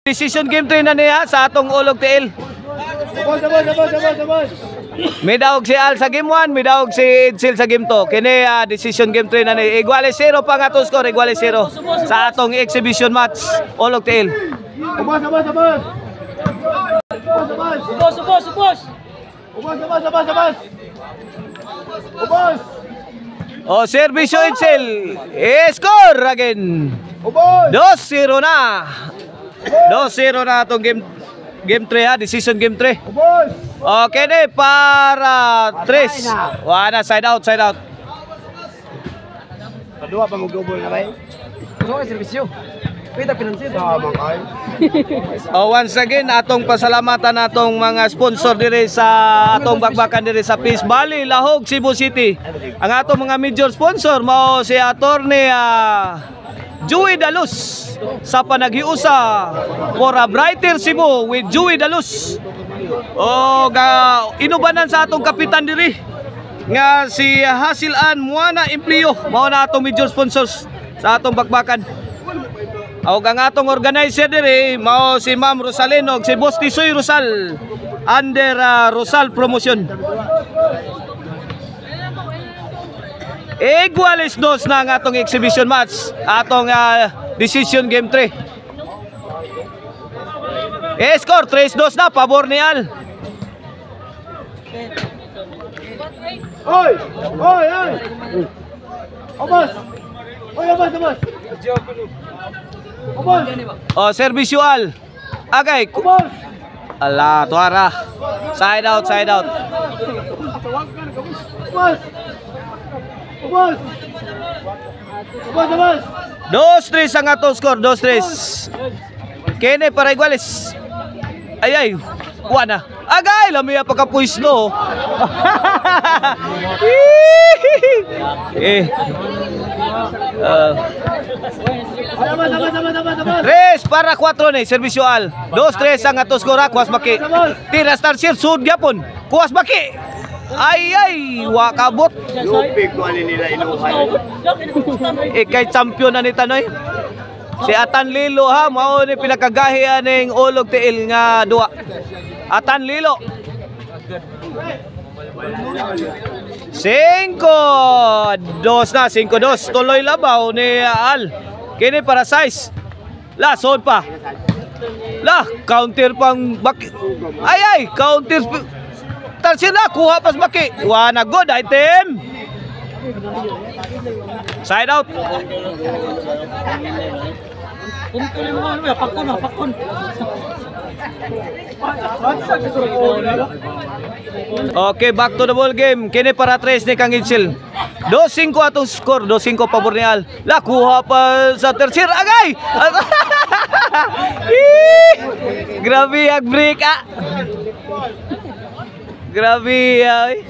Decision game 3 na niya sa atong ulog tiil. May daog si Al sa game 1, may daog si Edsel sa game 2. Kini decision game 3 na niya. Iguales 0 pa nga to score, iguales 0 sa atong exhibition match ulog tiil. O servisyo Edsel. Score again. 2-0 na. 2-0 na itong game 3 ha, decision game 3. Okay na para 3. Wala, side out. Kadua pang gobol na bay. So ay serbisyo. Kita pinansin. Once again atong pasalamatan atong mga sponsor dire sa atong bakbakan dire sa Peace Valley, Lahog, Cebu City. Ang atong mga major sponsor mao si Attorney Joey Dalus sa panaghiusa for a brighter Cebu with Joey Dalus. O inubanan sa atong kapitan diri nga si Hasilan Muana Empleo, mao na atong major sponsors sa atong bakbakan. O ang atong organizer diri mao si Ma'am Rosalino si Boss Tisoy Rosal under Rosal Promotion. Iguales 2 na ang atong exhibition match, atong decision game 3. Score 3-2 na, pabor ni Al. Oy! Abas! O servisyo Al. Agay. Ala, tuara. Side out. Abas! 2-3 ang atong score, 2-3. Kene para iguales. Ay, wala. Agay, lamia pagkapuisno. Tres para 4 ni servisyo Al. 2-3 ang atong score, kuwas maki. Tira star share sud gyapon. Kuwas maki. Ay, wakabot. Lupig ko ani nila inuhay. Kay champion na ni Tanoy. Si Atan Lilo ha, mao ni pinakagahi aning ulog tiil nga duwa. Atan Lilo. 5-2 na, 5-2. Tuloy labaw ni Al. Kini para size. La, sod pa. La, counter pang baki. Ay, counter. Tarsin na, kuha pas baki. Wana, good item. Side out. Okay, back to the ball game. Kini para 3 ni Kang Edsel. 2-5 atong score, 2-5 pabor ni Al. La, kuha pa sa tercer. Agay! Grabe ang break Grabe ay.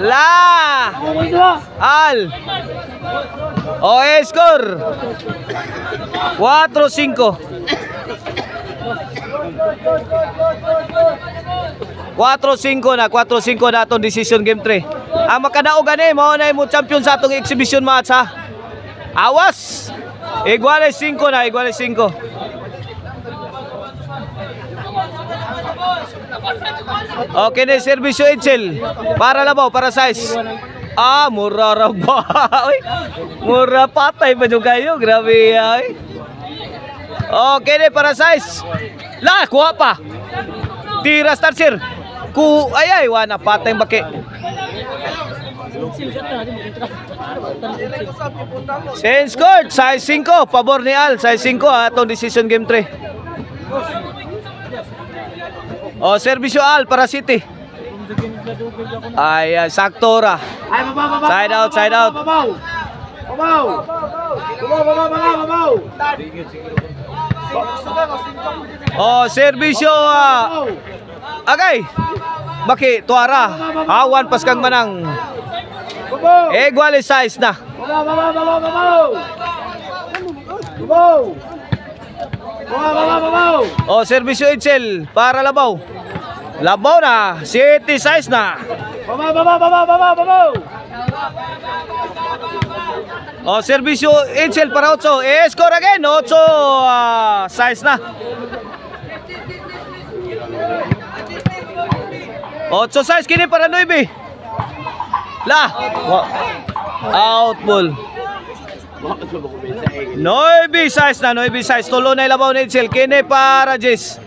La! Al! O score 4-5. 4-5 na atong decision game 3. Ang makadaog ani mao na mo champion sa atong exhibition match ha. Awas. Iguales 5 na, iguales 5. Okay na servisyo Edsel. Para labaw, para size. Mura raba. Mura patay pa nyo kayo. Grabe ay. Okay na para size. La, kuha pa. Tira starter. Ay, wana patay baki. Sense scored, size 5. Pabor ni Al, size 5 atong decision game 3. O servisyo Al para City. Ay, sakto ra. Side out. O servisyo agay. Baki tuara. Awan pas kang manang. Iguales size na. O servisyo Edsel para labaw. Labaw na, city size na. O, servisyo Edsel para 8. Score again. 8 size na. 8 size kini para 9. La. Out ball. 9 size na. 9 size. Tulo na ilabaw ni Edsel. Kini para Jis.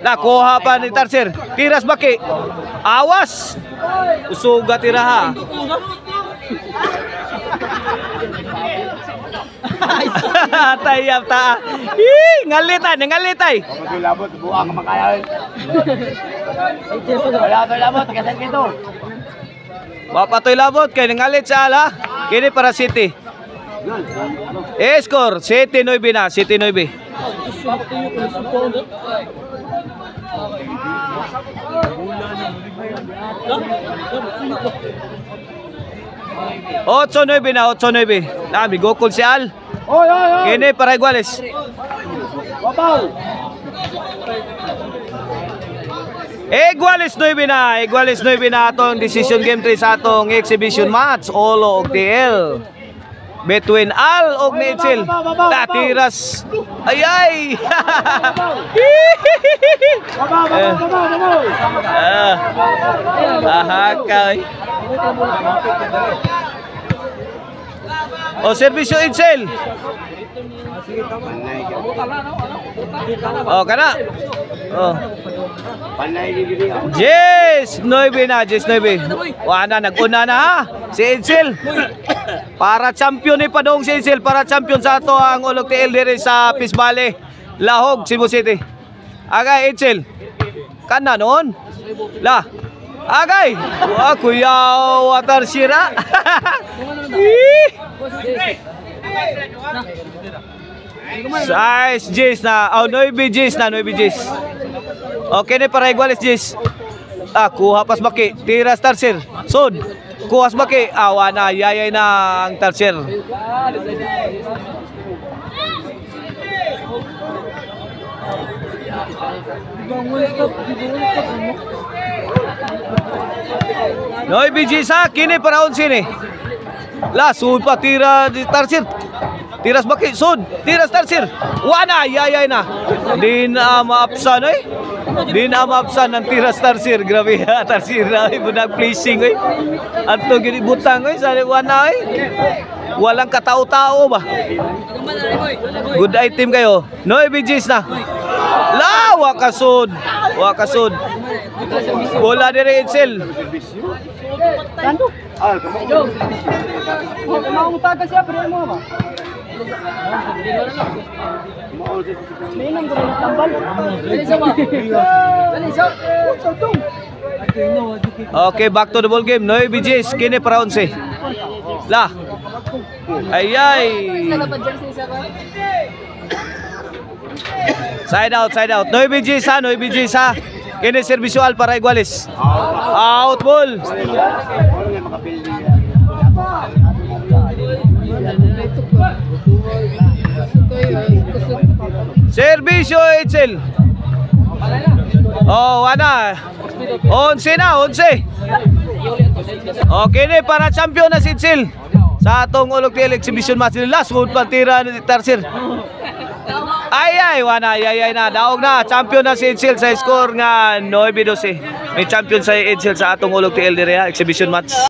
Nakuha pa ni Tarsier. Tiras baki. Awas. Usuga tiraha. Tayap ta. Ngalitay, ngalitay. Labot, buang makayaw. Wala to labot, kasan kito. Mapatoy labot kay ngalit sa ala. Kini para City. Score 7-9 na, 7-9. Ocho nueve na, 8-9. Nami gokol si Al. Oy, oy, oy. Kini para Iguales. Babaw. Iguales 9 na, Iguales 9 na atong decision game 3 sa atong exhibition match Olo og TL between Al og Edsel. Tatiras. Ayay. Babaw. Ahakay. O servisyo Edsel. O kana. Oh. Yes, 9 na, yes 9. Wala nag-una na ha. Si Edsel. Para champion ni Padong si Edsel, para champion sa ato ang Olog TL dire sa Peace Valley, Lahog, Cebu City. Agay Edsel. Kana noon. La. Agay. Wa kuya water sira. Size Jis na. Oh, 9 Jis na, 9 Jis. Okay na para Iguales Jis. Kuha pas baki. Tiras Tarsier. Sud. Kuha pas baki. Awa na. Yayay na ang Tarsier. Noy Jis ha. Kini para 11 ni. La. Sud pa. Tira Tarsier. Tiras baki, sud, tiras Tarsier. Wana, yayay na. Di na maapsan eh. Di na maapsan ng tiras Tarsier. Grabe ha, Tarsier na eh. Bunag pleasing eh. At ito ginibutang eh. Sa wana eh. Walang katao-tao ba? Good item kayo. No BGs na. La, wakasud. Wakasud. Bola dire Edsel. Tanto? Mau tagas siya, pero mo ba? Minum ko ng tambal. Okay, back to the ball game. No BGs, kini para 11. La. Ayay. Side out, side out. No BGs ha, no BGs ha. Kini servisyal para Iguales. Out ball. Servisyo Edsel. Oh, wana. 11 na, 11. Okay ni para champion na si Edsel sa atong Olog TL exhibition match nila. Sud pantira ni Tarsier. Ay, wana, ay na. Daog na. Champion na si Edsel sa score nga 9-12. May champion sa Edsel sa atong Olog TL dire exhibition match.